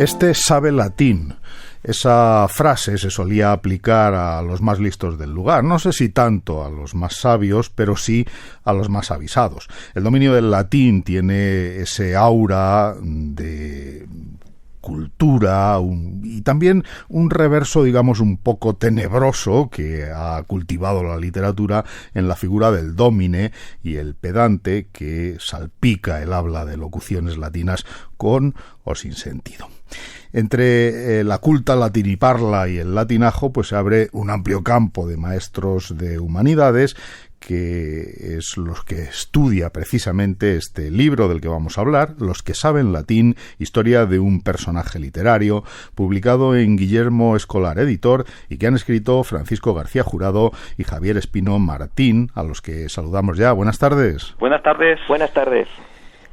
Este sabe latín. Esa frase se solía aplicar a los más listos del lugar, no sé si tanto a los más sabios, pero sí a los más avisados. El dominio del latín tiene ese aura de cultura y también un reverso, digamos, un poco tenebroso que ha cultivado la literatura en la figura del dómine y el pedante que salpica el habla de locuciones latinas con o sin sentido. Entre la culta latiniparla y el latinajo pues se abre un amplio campo de maestros de humanidades, que es los que estudia precisamente este libro del que vamos a hablar, Los que saben latín, historia de un personaje literario, publicado en Guillermo Escolar Editor y que han escrito Francisco García Jurado y Javier Espino Martín, a los que saludamos ya. Buenas tardes. Buenas tardes. Buenas tardes.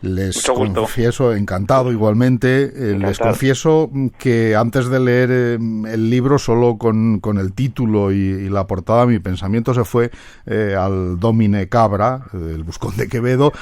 Les confieso, encantado igualmente, les confieso que antes de leer el libro, solo con el título y la portada, mi pensamiento se fue al Dómine Cabra, el Buscón de Quevedo,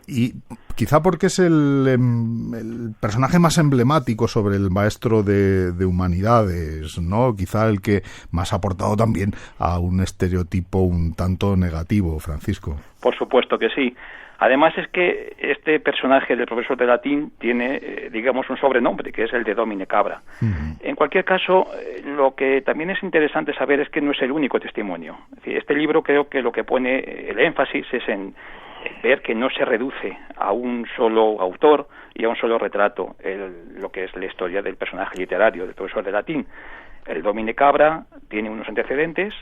y quizá porque es el personaje más emblemático sobre el maestro de humanidades, ¿no? Quizá el que más ha aportado también a un estereotipo un tanto negativo, Francisco. Por supuesto que sí. Además es que este personaje del profesor de latín tiene, digamos, un sobrenombre, que es el de Dómine Cabra. Uh-huh. En cualquier caso, lo que también es interesante saber es que no es el único testimonio. Es decir, este libro creo que lo que pone el énfasis es en ver que no se reduce a un solo autor y a un solo retrato lo que es la historia del personaje literario, del profesor de latín. El Dómine Cabra tiene unos antecedentes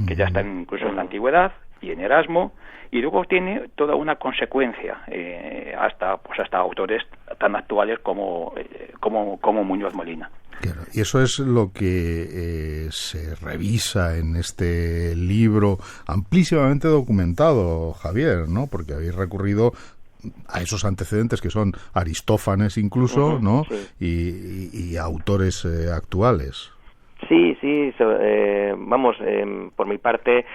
que ya están incluso en la antigüedad y en Erasmo, y luego tiene toda una consecuencia hasta autores tan actuales como Muñoz Molina. Claro, y eso es lo que se revisa en este libro amplísimamente documentado, Javier, ¿no? Porque habéis recurrido a esos antecedentes que son Aristófanes incluso, ¿no? Sí. Y autores actuales. Sí, por mi parte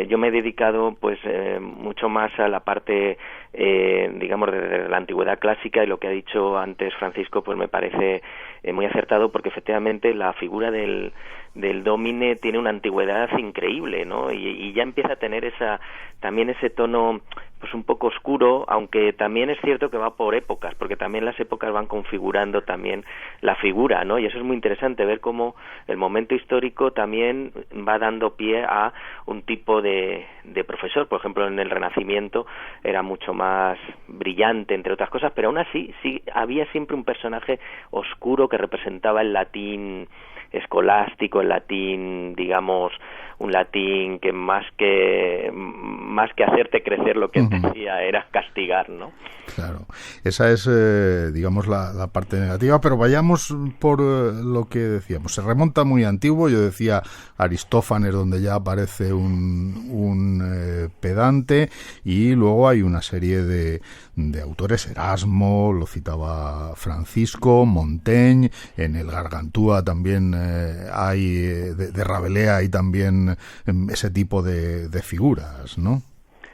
yo me he dedicado pues mucho más a la parte digamos de la antigüedad clásica, y lo que ha dicho antes Francisco pues me parece muy acertado, porque efectivamente la figura del dómine tiene una antigüedad increíble, ¿no? Y ya empieza a tener también ese tono pues un poco oscuro, aunque también es cierto que va por épocas, porque también las épocas van configurando también la figura, ¿no? Y eso es muy interesante, ver cómo el momento histórico también va dando pie a un tipo de profesor. Por ejemplo, en el Renacimiento era mucho más brillante, entre otras cosas, pero aún así sí había siempre un personaje oscuro que representaba el latín escolástico, el latín, digamos, un latín que más que hacerte crecer, lo que te hacía era castigar, ¿no? Claro, esa es, digamos, la parte negativa, pero vayamos por lo que decíamos. Se remonta muy antiguo, yo decía Aristófanes, donde ya aparece un pedante, y luego hay una serie de autores, Erasmo, lo citaba Francisco, Montaigne, en el Gargantúa también hay, de Rabelais hay también ese tipo de figuras, ¿no?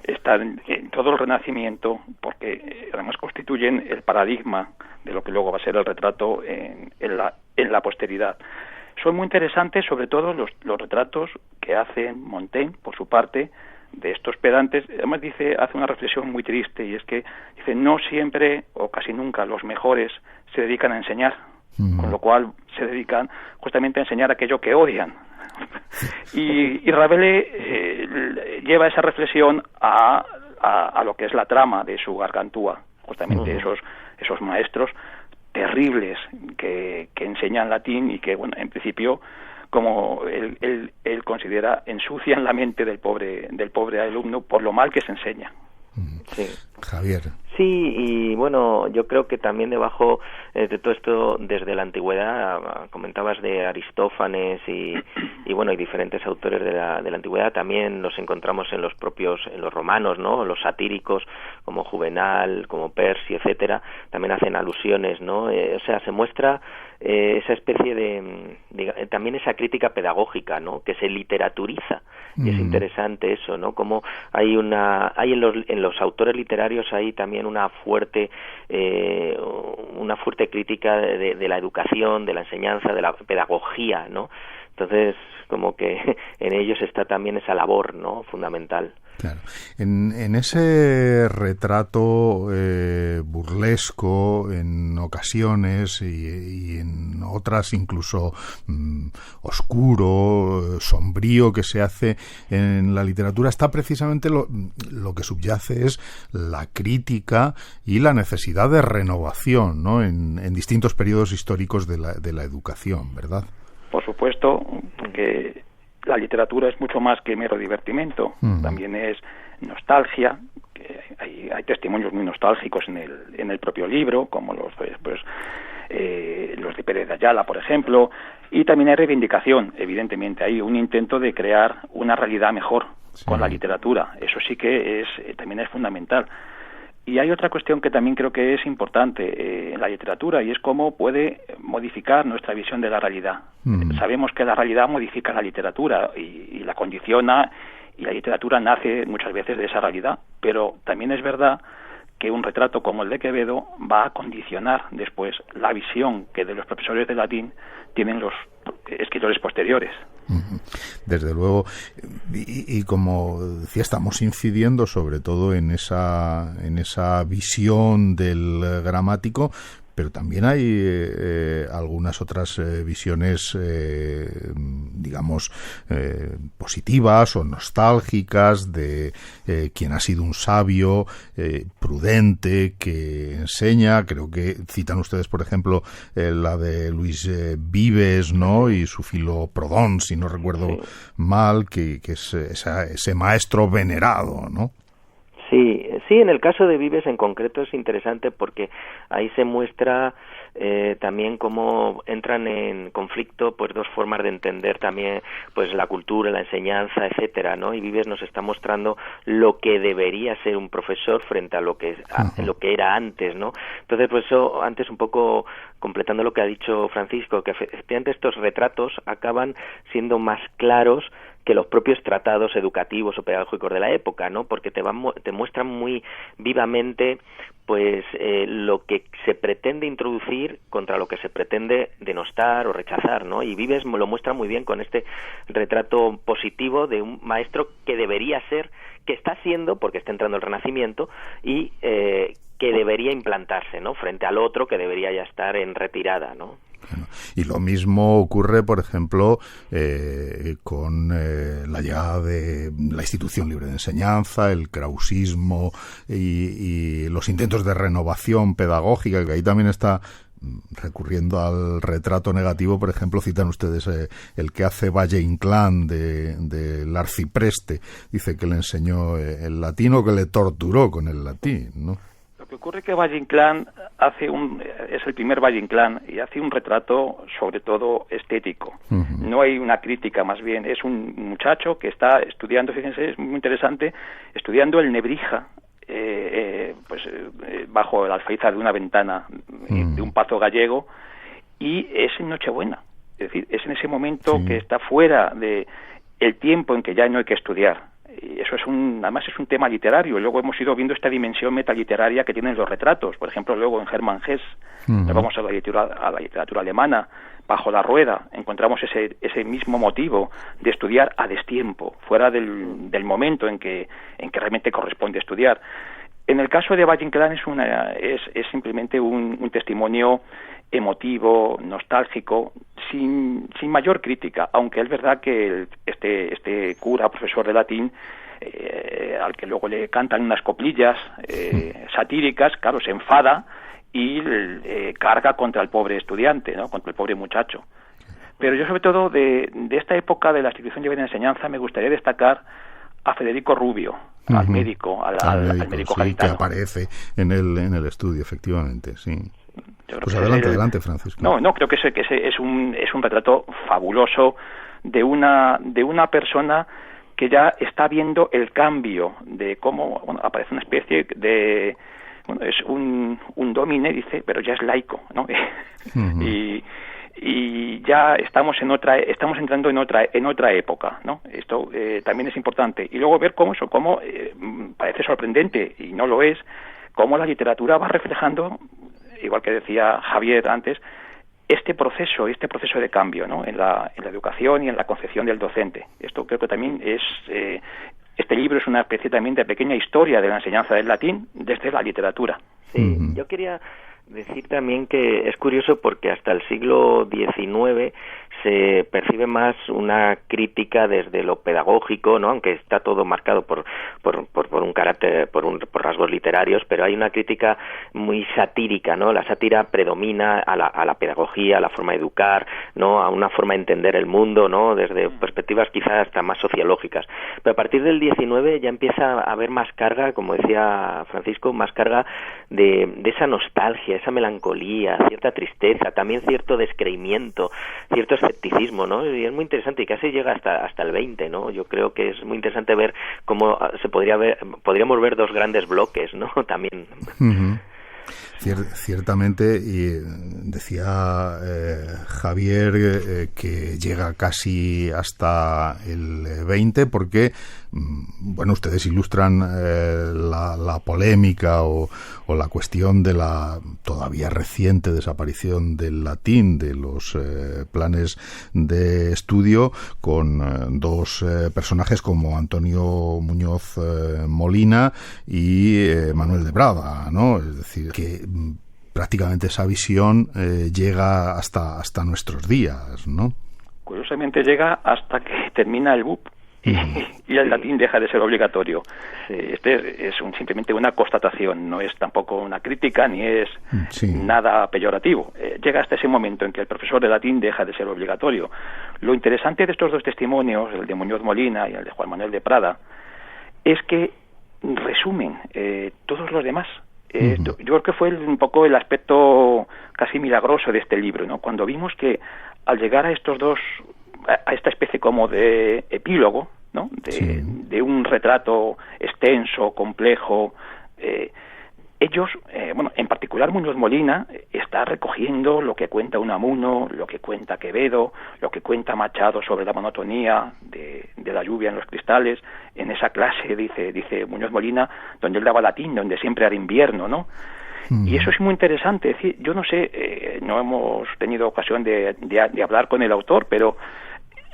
Están en todo el Renacimiento, porque además constituyen el paradigma de lo que luego va a ser el retrato en la posteridad. Son muy interesantes, sobre todo los retratos que hace Montaigne, por su parte, de estos pedantes. Además hace una reflexión muy triste, y es que dice, no siempre o casi nunca los mejores se dedican a enseñar, con lo cual se dedican justamente a enseñar aquello que odian. Y Rabelais lleva esa reflexión a lo que es la trama de su Gargantúa, justamente esos maestros terribles que enseñan latín y que, bueno, en principio, como él considera, ensucian la mente del pobre alumno por lo mal que se enseña. Sí. Javier. Sí, y bueno, yo creo que también debajo de todo esto, desde la antigüedad, comentabas de Aristófanes y bueno, y diferentes autores de la antigüedad, también los encontramos en los romanos, ¿no? Los satíricos como Juvenal, como Persio, etcétera, también hacen alusiones, ¿no? O sea, se muestra esa especie de también esa crítica pedagógica, ¿no? Que se literaturiza. Y es interesante eso, ¿no? Como hay en los autores literarios hay también una fuerte crítica de la educación, de la enseñanza, de la pedagogía, ¿no? Entonces, como que en ellos está también esa labor, ¿no? Fundamental. Claro. En ese retrato burlesco en ocasiones y en otras incluso oscuro, sombrío que se hace en la literatura, está precisamente lo que subyace es la crítica y la necesidad de renovación, ¿no? En distintos periodos históricos de la educación, ¿verdad? Por supuesto, porque la literatura es mucho más que mero divertimento, también es nostalgia. Hay testimonios muy nostálgicos en el propio libro, como los de Pérez de Ayala, por ejemplo, y también hay reivindicación, evidentemente, hay un intento de crear una realidad mejor con la literatura, eso sí que también es fundamental. Y hay otra cuestión que también creo que es importante en la literatura, y es cómo puede modificar nuestra visión de la realidad. Sabemos que la realidad modifica la literatura y la condiciona, y la literatura nace muchas veces de esa realidad, pero también es verdad que un retrato como el de Quevedo va a condicionar después la visión que de los profesores de latín tienen los escritores posteriores. Desde luego, y como decía, estamos incidiendo sobre todo en esa visión del gramático, pero también hay algunas otras visiones, digamos, positivas o nostálgicas de quien ha sido un sabio prudente, que enseña. Creo que citan ustedes, por ejemplo, la de Luis Vives, ¿no? Y su Filoprodón, si no recuerdo mal, que es ese maestro venerado, ¿no? Sí, en el caso de Vives en concreto es interesante porque ahí se muestra también cómo entran en conflicto pues dos formas de entender también pues la cultura, la enseñanza, etcétera, ¿no? Y Vives nos está mostrando lo que debería ser un profesor frente a lo que era antes, ¿no? Entonces, pues eso, antes un poco completando lo que ha dicho Francisco, que efectivamente estos retratos acaban siendo más claros que los propios tratados educativos o pedagógicos de la época, ¿no? Porque te muestran muy vivamente pues lo que se pretende introducir contra lo que se pretende denostar o rechazar, ¿no? Y Vives lo muestra muy bien con este retrato positivo de un maestro que debería ser, que está siendo, porque está entrando el Renacimiento, y que debería implantarse, ¿no? Frente al otro que debería ya estar en retirada, ¿no? Bueno, y lo mismo ocurre, por ejemplo, con la llegada de la institución libre de enseñanza, el krausismo y los intentos de renovación pedagógica, que ahí también está recurriendo al retrato negativo. Por ejemplo, citan ustedes el que hace Valle Inclán del arcipreste. Dice que le enseñó el latín o que le torturó con el latín, ¿no? Lo que ocurre es que Valle Inclán es el primer Valle Inclán y hace un retrato sobre todo estético. No hay una crítica, más bien es un muchacho que está estudiando, fíjense, es muy interesante, estudiando el Nebrija, bajo el alféizar de una ventana de un pazo gallego, y es en Nochebuena, es decir, es en ese momento que está fuera de el tiempo en que ya no hay que estudiar. Y eso además es un tema literario, y luego hemos ido viendo esta dimensión metaliteraria que tienen los retratos. Por ejemplo, luego en Hermann Hesse, nos vamos a la literatura alemana, Bajo la rueda, encontramos ese mismo motivo de estudiar a destiempo, fuera del momento en que realmente corresponde estudiar. En el caso de Valle Inclán es simplemente un testimonio emotivo, nostálgico, sin mayor crítica, aunque es verdad que este cura, profesor de latín, al que luego le cantan unas coplillas satíricas, claro, se enfada y carga contra el pobre estudiante, ¿no? Contra el pobre muchacho. Pero yo, sobre todo, de esta época de la institución libre de enseñanza, me gustaría destacar a Federico Rubio, al médico, al médico sí, gaditano. Que aparece en el estudio, efectivamente, sí. Pues que adelante, Francisco. No, creo que ese es un retrato fabuloso de una persona que ya está viendo el cambio de cómo aparece una especie de es un domine, dice, pero ya es laico, ¿no? Y y ya estamos entrando en otra época, ¿no? Esto también es importante. Y luego ver cómo parece sorprendente, y no lo es, cómo la literatura va reflejando, igual que decía Javier antes, este proceso de cambio, ¿no? en la educación y en la concepción del docente. Esto creo que también es este libro es una especie también de pequeña historia de la enseñanza del latín desde la literatura. Sí, yo quería decir también que es curioso porque hasta el siglo XIX se percibe más una crítica desde lo pedagógico, ¿no? Aunque está todo marcado por un carácter, por rasgos literarios, pero hay una crítica muy satírica, ¿no? La sátira predomina a la pedagogía, a la forma de educar, ¿no? A una forma de entender el mundo, ¿no? Desde perspectivas quizás hasta más sociológicas. Pero a partir del XIX ya empieza a haber más carga, como decía Francisco, más carga de esa nostalgia, esa melancolía, cierta tristeza, también cierto descreimiento, cierto escepticismo, ¿no? Y es muy interesante y casi llega hasta el 20, ¿no? Yo creo que es muy interesante ver cómo podríamos ver dos grandes bloques, ¿no? También. Uh-huh. Ciertamente, y decía Javier que llega casi hasta el 20 porque, bueno, ustedes ilustran la polémica o la cuestión de la todavía reciente desaparición del latín de los planes de estudio con dos personajes como Antonio Muñoz Molina y Manuel de Prada, ¿no? Es decir, que prácticamente esa visión llega hasta nuestros días, ¿no? Curiosamente llega hasta que termina el BUP y el latín deja de ser obligatorio. Este es simplemente una constatación, no es tampoco una crítica ni es nada peyorativo. Llega hasta ese momento en que el profesor de latín deja de ser obligatorio. Lo interesante de estos dos testimonios, el de Muñoz Molina y el de Juan Manuel de Prada, es que resumen todos los demás. Yo creo que fue un poco el aspecto casi milagroso de este libro, ¿no? Cuando vimos que al llegar a estos dos, a esta especie como de epílogo, ¿no? De un retrato extenso, complejo, ellos, en particular Muñoz Molina, está recogiendo lo que cuenta Unamuno, lo que cuenta Quevedo, lo que cuenta Machado sobre la monotonía de la lluvia en los cristales. En esa clase, dice Muñoz Molina, donde él daba latín, donde siempre era invierno, ¿no? Y eso es muy interesante. Es decir, yo no sé, no hemos tenido ocasión de hablar con el autor, pero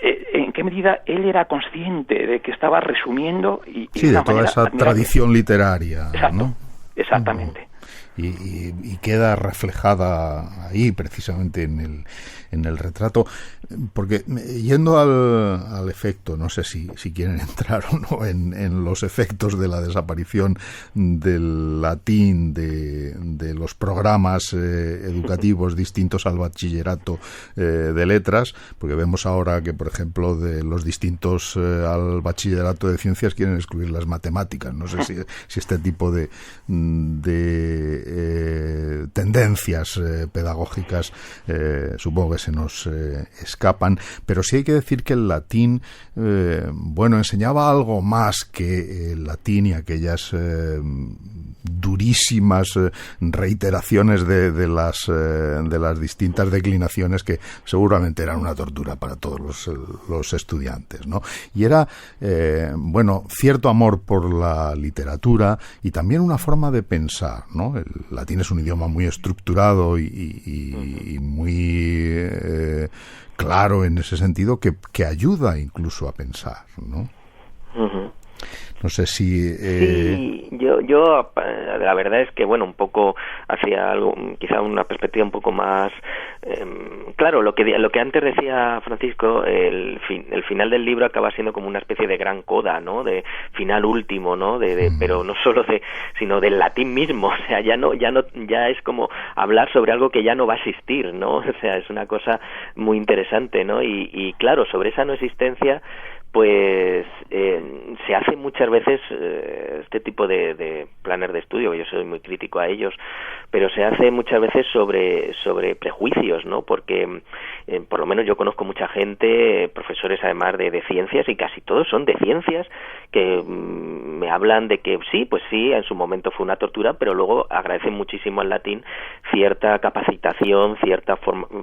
en qué medida él era consciente de que estaba resumiendo y de toda esa tradición literaria. Exacto, ¿no? Exactamente. Y queda reflejada ahí precisamente en el retrato, porque yendo al efecto, no sé si quieren entrar o no en los efectos de la desaparición del latín de los programas educativos distintos al bachillerato de letras, porque vemos ahora que, por ejemplo, de los distintos al bachillerato de ciencias quieren excluir las matemáticas. No sé si este tipo de tendencias pedagógicas supongo que se nos escapan, pero sí hay que decir que el latín enseñaba algo más que el latín y aquellas durísimas reiteraciones de las distintas declinaciones que seguramente eran una tortura para todos los estudiantes, ¿no? Y era cierto amor por la literatura y también una forma de pensar, ¿no? El latín es un idioma muy estructurado y muy claro en ese sentido que ayuda incluso a pensar, ¿no? No sé si... Sí, yo la verdad es que, un poco hacia algo, quizá una perspectiva un poco más... claro, lo que antes decía Francisco, el final del libro acaba siendo como una especie de gran coda, ¿no? De final último, ¿no? Pero no solo sino del latín mismo, o sea, ya es como hablar sobre algo que ya no va a existir, ¿no? O sea, es una cosa muy interesante, ¿no? Y claro, sobre esa no existencia, pues se hace muchas veces este tipo de planes de estudio, yo soy muy crítico a ellos, pero se hace muchas veces sobre prejuicios, ¿no? Porque por lo menos yo conozco mucha gente, profesores además de ciencias, y casi todos son de ciencias, que me hablan de que sí, pues sí, en su momento fue una tortura, pero luego agradecen muchísimo al latín cierta capacitación, cierta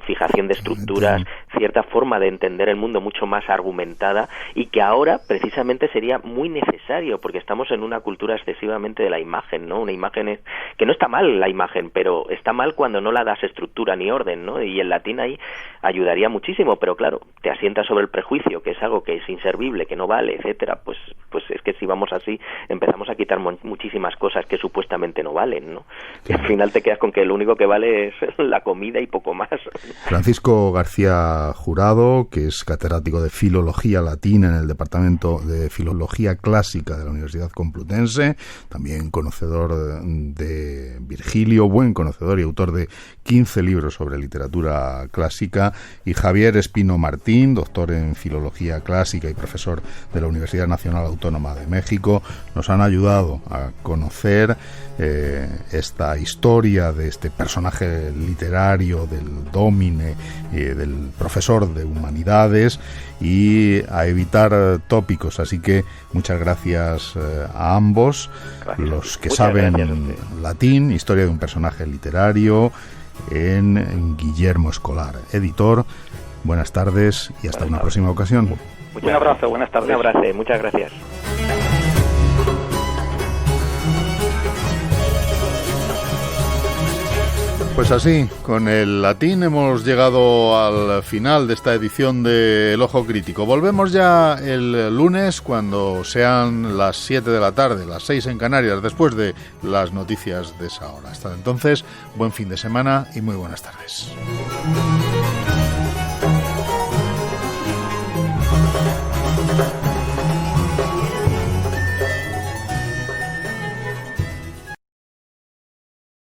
fijación de estructuras, cierta forma de entender el mundo mucho más argumentada, y que ahora precisamente sería muy necesario, porque estamos en una cultura excesivamente de la imagen, ¿no? Una imagen que no está mal la imagen, pero está mal cuando no la das estructura ni orden, ¿no? Y el latín ahí ayudaría muchísimo, pero claro, te asientas sobre el prejuicio, que es algo que es inservible, que no vale, etcétera, pues es que si vamos así empezamos a quitar muchísimas cosas que supuestamente no valen, ¿no? Y al final te quedas con que lo único que vale es la comida y poco más. Francisco García Jurado, que es catedrático de Filología Latina en el Departamento de Filología Clásica de la Universidad Complutense, también conocedor de Virgilio, buen conocedor y autor de 15 libros sobre literatura clásica, y Javier Espino Martín, doctor en Filología Clásica y profesor de la Universidad Nacional Autónoma de México, nos han ayudado a conocer esta historia de este personaje literario, del Dómine, del profesor de humanidades, y a evitar tópicos. Así que muchas gracias a ambos. Gracias. Los que saben latín, historia de un personaje literario, en Guillermo Escolar, editor. Buenas tardes y hasta una próxima ocasión. Un abrazo, buenas tardes. Un abrazo, muchas gracias. Pues así, con el latín hemos llegado al final de esta edición de El Ojo Crítico. Volvemos ya el lunes cuando sean las 7 de la tarde, las 6 en Canarias, después de las noticias de esa hora. Hasta entonces, buen fin de semana y muy buenas tardes.